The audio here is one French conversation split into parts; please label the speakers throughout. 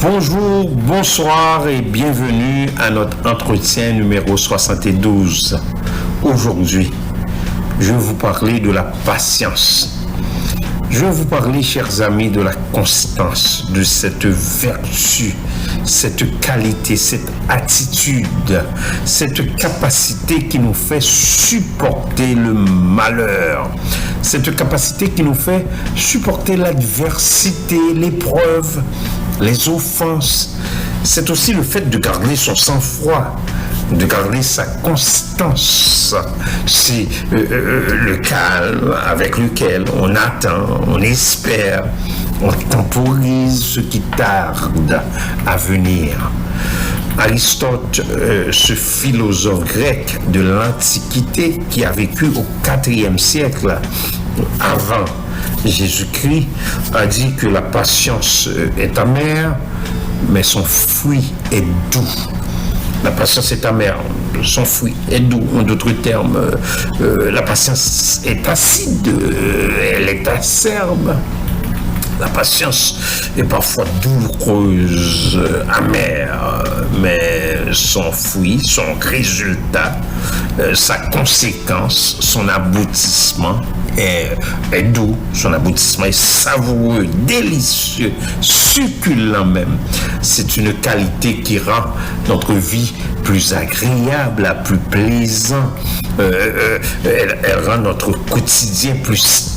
Speaker 1: Bonjour, bonsoir et bienvenue à notre entretien numéro 72. Aujourd'hui, je vais vous parler de la patience. Je vais vous parler, chers amis, de la constance, de cette vertu, cette qualité, cette attitude, cette capacité qui nous fait supporter le malheur, cette capacité qui nous fait supporter l'adversité, l'épreuve, les offenses. C'est aussi le fait de garder son sang-froid, de garder sa constance. C'est le calme avec lequel on attend, on espère, on temporise ce qui tarde à venir. Aristote, ce philosophe grec de l'Antiquité qui a vécu au IVe siècle avant Jésus-Christ, a dit que la patience est amère, mais son fruit est doux. La patience est amère, son fruit est doux. En d'autres termes, la patience est acide, elle est acerbe. La patience est parfois douloureuse, amère, mais son fruit, son résultat, sa conséquence, son aboutissement est doux, son aboutissement est savoureux, délicieux, succulent même. C'est une qualité qui rend notre vie plus agréable, plus plaisant. Elle rend notre quotidien plus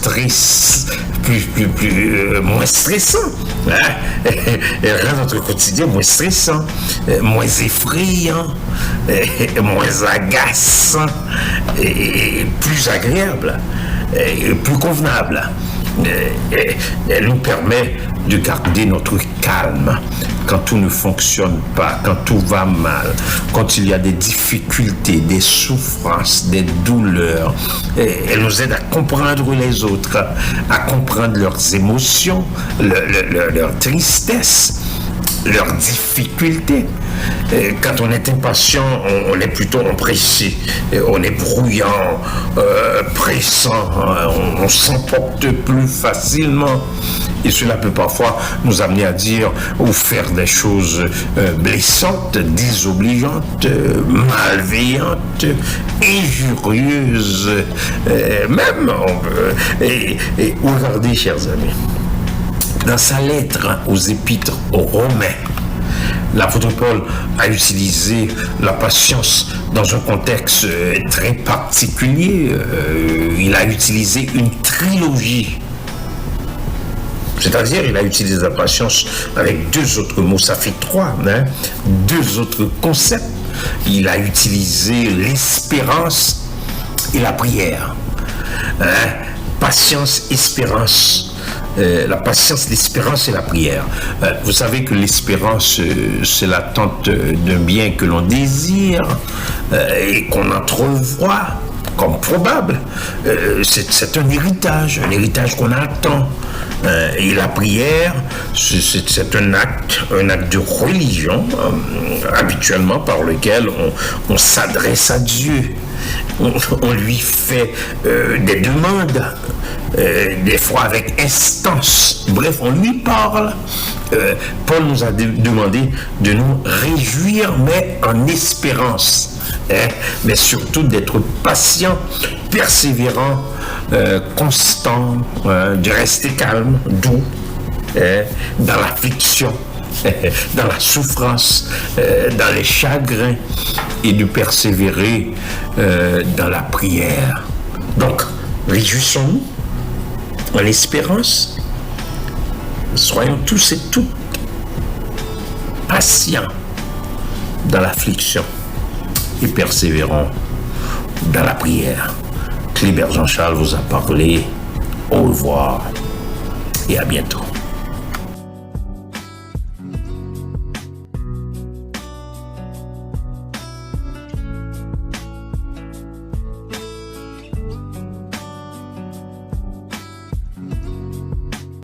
Speaker 1: moins stressant. Hein? Elle rend notre quotidien moins stressant, moins effrayant, moins agaçant, et plus agréable, et plus convenable. Elle nous permet de garder notre calme quand tout ne fonctionne pas, quand tout va mal, quand il y a des difficultés, des souffrances, des douleurs. Elle nous aide à comprendre les autres, à comprendre leurs émotions, leur tristesse, leurs difficultés. Quand on est impatient, on est plutôt empressé, on est bruyant, pressant, on s'emporte plus facilement. Et cela peut parfois nous amener à dire ou faire des choses blessantes, désobligeantes, malveillantes, injurieuses, même. Et regardez, chers amis, dans sa lettre aux Épîtres aux Romains, l'apôtre Paul a utilisé la patience dans un contexte très particulier. Il a utilisé une trilogie. C'est-à-dire, il a utilisé la patience avec deux autres mots, ça fait trois, hein? Deux autres concepts. Il a utilisé l'espérance et la prière. Hein? Patience, espérance. La patience, l'espérance et la prière. Vous savez que l'espérance, c'est l'attente d'un bien que l'on désire et qu'on entrevoit comme probable. C'est un héritage qu'on attend. Et la prière, c'est un acte de religion, habituellement par lequel on s'adresse à Dieu. On lui fait des demandes, des fois avec instance. Bref, on lui parle. Paul nous a demandé de nous réjouir, mais en espérance. Mais surtout d'être patient, persévérant, constant, de rester calme, doux, dans l'affliction, dans la souffrance, dans les chagrins, et de persévérer dans la prière. Donc, réjouissons-nous en espérance. Soyons tous et toutes patients dans l'affliction et persévérons dans la prière. Clébert Jean-Charles vous a parlé. Au revoir et à bientôt.